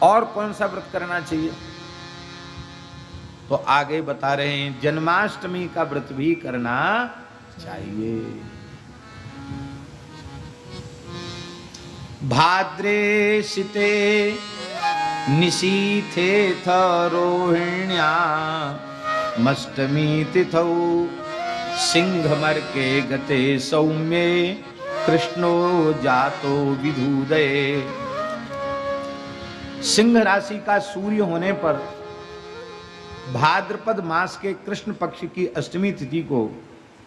और कौन सा व्रत करना चाहिए? तो आगे बता रहे हैं जन्माष्टमी का व्रत भी करना चाहिए। भाद्रे शीते निशीथे रोहिण्या मष्टमी तिथौ सिंहमर्के गते सौम्ये कृष्णो जातो विधुदये। सिंह राशि का सूर्य होने पर भाद्रपद मास के कृष्ण पक्ष की अष्टमी तिथि को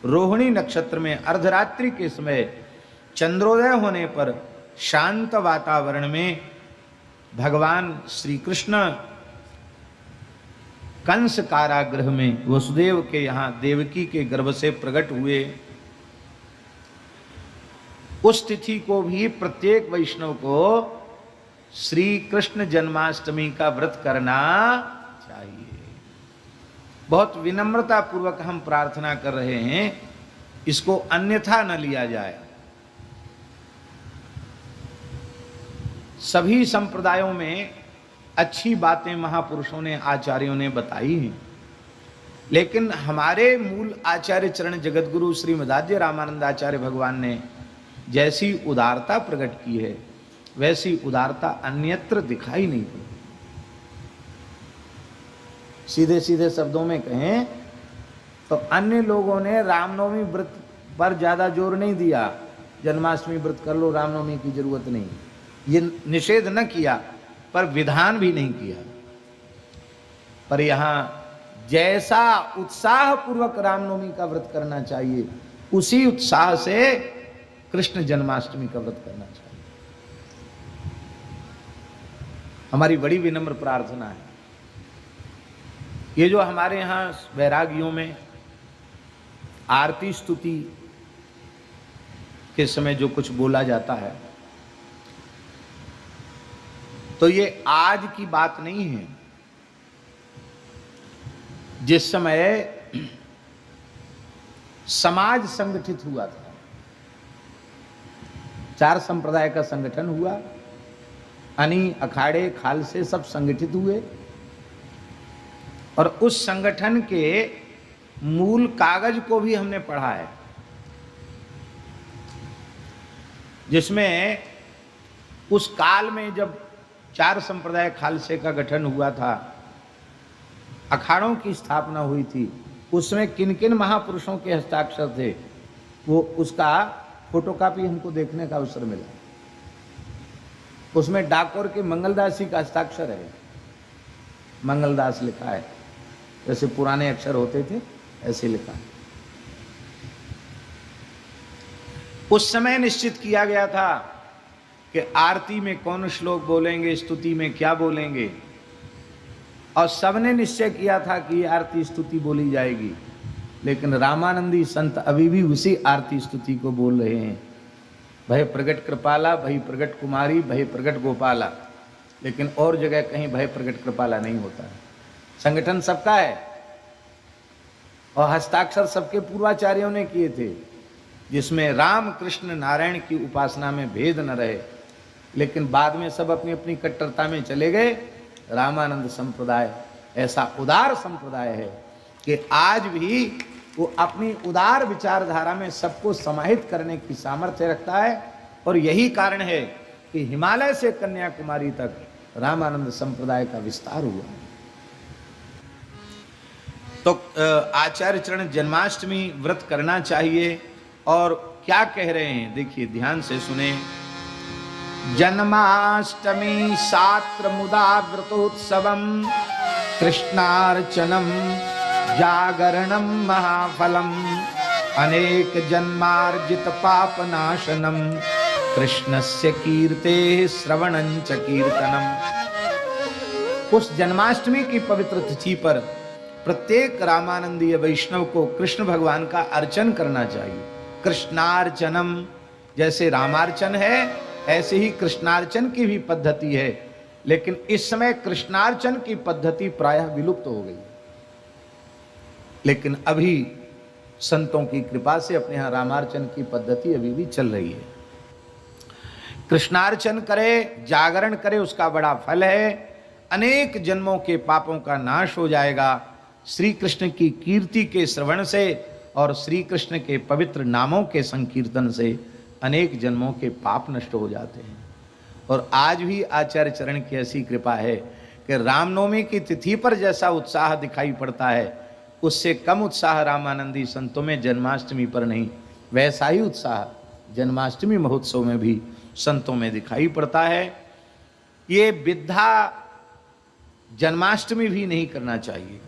रोहिणी नक्षत्र में अर्धरात्रि के समय चंद्रोदय होने पर शांत वातावरण में भगवान श्री कृष्ण कंस कारागृह में वसुदेव के यहाँ देवकी के गर्भ से प्रकट हुए। उस तिथि को भी प्रत्येक वैष्णव को श्री कृष्ण जन्माष्टमी का व्रत करना चाहिए। बहुत विनम्रता पूर्वक हम प्रार्थना कर रहे हैं, इसको अन्यथा न लिया जाए। सभी संप्रदायों में अच्छी बातें महापुरुषों ने, आचार्यों ने बताई हैं, लेकिन हमारे मूल आचार्य चरण जगतगुरु श्रीमदाद्य रामानंद आचार्य भगवान ने जैसी उदारता प्रकट की है वैसी उदारता अन्यत्र दिखाई नहीं पड़ी। सीधे सीधे शब्दों में कहें तो अन्य लोगों ने रामनवमी व्रत पर ज्यादा जोर नहीं दिया, जन्माष्टमी व्रत कर लो, रामनवमी की जरूरत नहीं, ये निषेध न किया पर विधान भी नहीं किया। पर यहां जैसा उत्साह पूर्वक रामनवमी का व्रत करना चाहिए उसी उत्साह से कृष्ण जन्माष्टमी का व्रत करना चाहिए। हमारी बड़ी विनम्र प्रार्थना है। ये जो हमारे यहाँ वैरागियों में आरती स्तुति के समय जो कुछ बोला जाता है, तो ये आज की बात नहीं है। जिस समय समाज संगठित हुआ था, 4 संप्रदाय का संगठन हुआ, अनी अखाड़े खालसे सब संगठित हुए और उस संगठन के मूल कागज को भी हमने पढ़ा है, जिसमें उस काल में जब 4 संप्रदाय खालसे का गठन हुआ था, अखाड़ों की स्थापना हुई थी, उसमें किन किन महापुरुषों के हस्ताक्षर थे, वो उसका फोटोकॉपी हमको देखने का अवसर मिला। उसमें डाकोर के मंगलदास जी का हस्ताक्षर है, मंगलदास लिखा है, जैसे पुराने अक्षर होते थे ऐसे लिखा है। उस समय निश्चित किया गया था कि आरती में कौन श्लोक बोलेंगे, स्तुति में क्या बोलेंगे, और सबने निश्चय किया था कि आरती स्तुति बोली जाएगी। लेकिन रामानंदी संत अभी भी उसी आरती स्तुति को बोल रहे हैं, भय प्रगट कृपाला, भय प्रगट कुमारी, भय प्रगट गोपाला। लेकिन और जगह कहीं भय प्रगट कृपाला नहीं होता है। संगठन सबका है और हस्ताक्षर सबके पूर्वाचार्यों ने किए थे, जिसमें राम कृष्ण नारायण की उपासना में भेद न रहे। लेकिन बाद में सब अपनी अपनी कट्टरता में चले गए। रामानंद संप्रदाय ऐसा उदार संप्रदाय है कि आज भी वो अपनी उदार विचारधारा में सबको समाहित करने की सामर्थ्य रखता है। और यही कारण है कि हिमालय से कन्याकुमारी तक रामानंद संप्रदाय का विस्तार हुआ। तो आचार्य चरण जन्माष्टमी व्रत करना चाहिए। और क्या कह रहे हैं, देखिए ध्यान से सुने। जन्माष्टमी शास्त्र मुदा व्रतोत्सवम कृष्णार्चनम जागरणम महाफलम अनेक जन्मार्जित पापनाशनम कृष्णस्य कीर्ते श्रवणं च कीर्तनम। उस जन्माष्टमी की पवित्र तिथि पर प्रत्येक रामानंदीय वैष्णव को कृष्ण भगवान का अर्चन करना चाहिए। कृष्णार्चनम, जैसे रामार्चन है ऐसे ही कृष्णार्चन की भी पद्धति है। लेकिन इस समय कृष्णार्चन की पद्धति प्रायः विलुप्त हो गई, लेकिन अभी संतों की कृपा से अपने यहाँ रामार्चन की पद्धति अभी भी चल रही है। कृष्णार्चन करे, जागरण करे, उसका बड़ा फल है। अनेक जन्मों के पापों का नाश हो जाएगा श्री कृष्ण की कीर्ति के श्रवण से और श्री कृष्ण के पवित्र नामों के संकीर्तन से अनेक जन्मों के पाप नष्ट हो जाते हैं। और आज भी आचार्य चरण की ऐसी कृपा है कि रामनवमी की तिथि पर जैसा उत्साह दिखाई पड़ता है, उससे कम उत्साह रामानंदी संतों में जन्माष्टमी पर नहीं, वैसा ही उत्साह जन्माष्टमी महोत्सव में भी संतों में दिखाई पड़ता है। ये विद्या जन्माष्टमी भी नहीं करना चाहिए।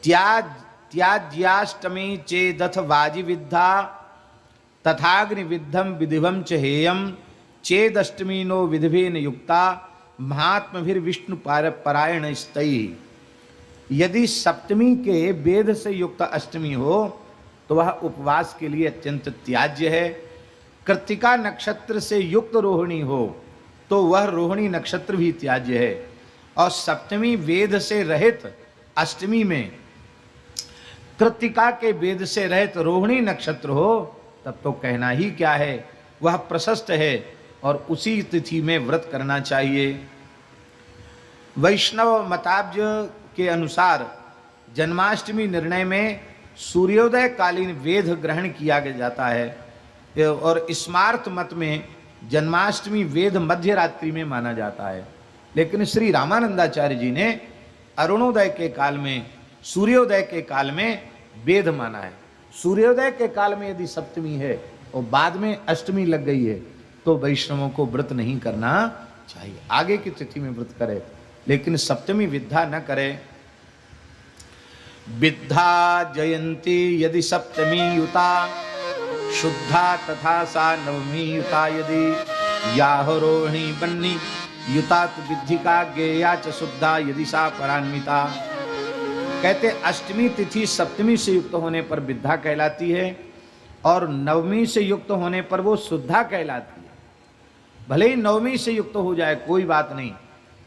त्याज्याष्टमी चेदथ वाजि विद्या तथाग्नि विद्धम विधिवम च हेयम चेदष्टमी नो विधिवेन युक्ता महात्मभिर विष्णु परायण स्तई। यदि सप्तमी के वेद से युक्त अष्टमी हो तो वह उपवास के लिए अत्यंत त्याज्य है। कृत्तिका नक्षत्र से युक्त रोहिणी हो तो वह रोहिणी नक्षत्र भी त्याज्य है। और सप्तमी वेद से रहित अष्टमी में कृत्तिका के वेद से रहित रोहिणी नक्षत्र हो तब तो कहना ही क्या है, वह प्रशस्त है और उसी तिथि में व्रत करना चाहिए। वैष्णव मताब्ज के अनुसार जन्माष्टमी निर्णय में सूर्योदय कालीन वेद ग्रहण किया जाता है और स्मार्त मत में जन्माष्टमी वेद मध्य रात्रि में माना जाता है। लेकिन श्री रामानंदाचार्य जी ने अरुणोदय के काल में, सूर्योदय के काल में वेद माना है। सूर्योदय के काल में यदि सप्तमी है और बाद में अष्टमी लग गई है तो वैष्णवों को व्रत नहीं करना चाहिए, आगे की तिथि में व्रत करे, लेकिन सप्तमी विद्या न करे। विद्या जयंती यदि सप्तमी युता शुद्धा तथा सा नवमी युता यदि याह रोहिणी बन्नी युता तो विद्धिका गेया च शुद्धा यदि सा परान्विता। कहते अष्टमी तिथि सप्तमी से युक्त होने पर विद्या कहलाती है और नवमी से युक्त होने पर वो शुद्धा कहलाती है। भले ही नवमी से युक्त हो जाए कोई बात नहीं,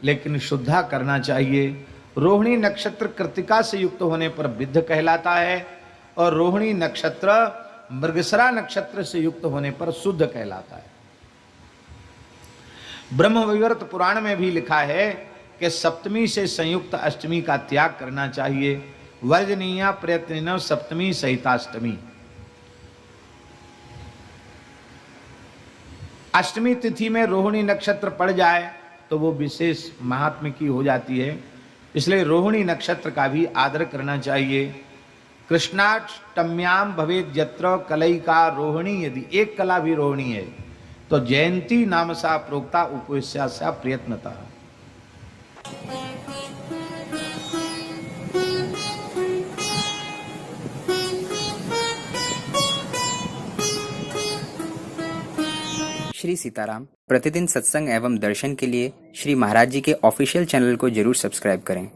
लेकिन शुद्धा करना चाहिए। रोहिणी नक्षत्र कृत्तिका से युक्त होने पर विद्ध कहलाता है और रोहिणी नक्षत्र मृगशिरा नक्षत्र से युक्त होने पर शुद्ध कहलाता है। ब्रह्मविवर्त पुराण में भी लिखा है कि सप्तमी से संयुक्त अष्टमी का त्याग करना चाहिए। वर्जनीया प्रयत्न सप्तमी सहिताष्टमी। अष्टमी तिथि में रोहिणी नक्षत्र पड़ जाए तो वो विशेष महात्म्य की हो जाती है, इसलिए रोहिणी नक्षत्र का भी आदर करना चाहिए। कृष्णाष्टम्याम भवेद यत्र कलयिका रोहिणी, यदि एक कला भी रोहिणी है तो जयंती नाम सा प्रोक्ता उपवेश्या प्रयत्नता। श्री सीताराम प्रतिदिन सत्संग एवं दर्शन के लिए श्री महाराज जी के ऑफिशियल चैनल को जरूर सब्सक्राइब करें।